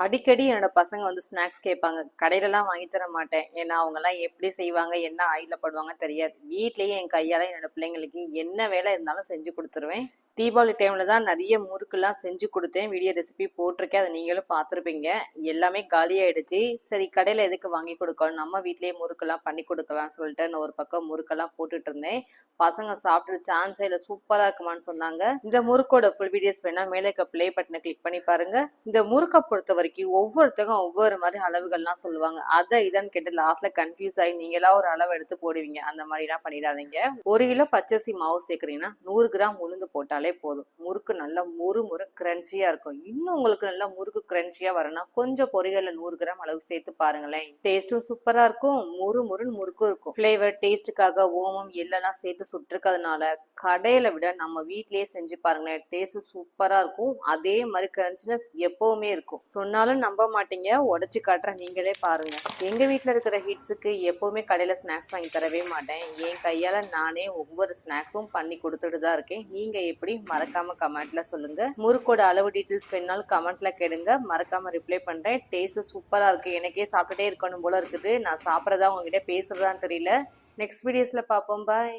அடிக்கடி என்னோட பசங்க வந்து ஸ்நாக்ஸ் கேட்பாங்க. கடையிலலாம் வாங்கி தர மாட்டேன். ஏன்னா அவங்கலாம் எப்படி செய்வாங்க, என்ன ஆயில்ல போடுவாங்கன்னு தெரியாது. வீட்லயே என் கையால என்னோட பிள்ளைங்களுக்கு என்ன வேலை இருந்தாலும் செஞ்சு குடுத்துருவேன். தீபாவளி டைம்ல தான் நிறைய முறுக்குலாம் செஞ்சு கொடுத்தேன். வீடியோ ரெசிபி போட்டிருக்கேன். அதை நீங்களும் பார்த்துருப்பீங்க. எல்லாமே காலியாயிடுச்சு. சரி கடையில் எதுக்கு வாங்கி கொடுக்கணும், நம்ம வீட்லயே முறுக்கெல்லாம் பண்ணி கொடுக்கலாம்னு சொல்லிட்டு நான் ஒரு பக்கம் முறுக்கெல்லாம் போட்டுட்டு இருந்தேன். பசங்க சாப்பிட்டு சான்ஸே இல்லை, சூப்பராக இருக்குமான்னு சொன்னாங்க. இந்த முறுக்கோட ஃபுல் வீடியோஸ் வேணா மேலே இருக்க ப்ளே பட்டனை கிளிக் பண்ணி பாருங்க. இந்த முறுக்கை பொறுத்த வரைக்கும் ஒவ்வொருத்தரும் ஒவ்வொரு மாதிரி அளவுகள்லாம் சொல்லுவாங்க. அதை இதான்னு கேட்டு லாஸ்ட்ல கன்ஃபியூஸ் ஆகி நீங்களா ஒரு அளவு எடுத்து போடுவீங்க. அந்த மாதிரிலாம் பண்ணிடாதீங்க. 1 கிலோ பச்சரிசி மாவு சேர்க்குறீங்கன்னா 100 கிராம் உளுந்து போட்டாலே போதும். முறுக்கு நல்லா முறு முறு கிரன்ச்சியா இருக்கும். இன்னும் உங்களுக்கு நல்லா முறுக்கு கிரன்ச்சியா வரணும்னா கொஞ்சம் பொரிகல்ல 100 கிராம் அளவு சேர்த்து பாருங்களேன். டேஸ்ட்டும் சூப்பரா இருக்கும், முறு முறுன்னு முறுக்கும் இருக்கும். ஃபிளேவர் டேஸ்ட்டுக்காக ஓமம் எள்ளெல்லாம் சேர்த்து சுட்டிருக்கிறதுனால கடையில விட நம்ம வீட்லயே செஞ்சு பாருங்களேன், டேஸ்ட் சூப்பரா இருக்கும். அதே மாதிரி கிரன்ச்சினஸ் எப்பவுமே இருக்கும். சொன்னாலும் நம்ப மாட்டீங்க, உடச்சு காட்டுறேன், நீங்களே பாருங்க. எங்க வீட்டுல இருக்கிற ஹிட்ஸுக்கு எப்பவுமே கடையில ஸ்நாக்ஸ் வாங்கி தரவே மாட்டேன். என் கையால நானே ஒவ்வொரு ஸ்நாக்ஸும் பண்ணி கொடுத்துட்டு தான் இருக்கேன். நீங்க எப்படி மறக்காம கமெண்ட்ல சொல்லுங்க. முறுக்கோட அளவு டீட்டெயில்ஸ் வேணாலும் கமெண்ட்ல கேளுங்க, மறக்காம ரிப்ளை பண்றேன். டேஸ்ட் சூப்பரா இருக்கு. எனக்கே சாப்பிட்டுட்டே இருக்கணும் போல இருக்குது. நான் சாப்பிட்றதா உங்ககிட்ட பேசுறதான்னு தெரியல. நெக்ஸ்ட் வீடியோஸ்ல பார்ப்போம். பாய்.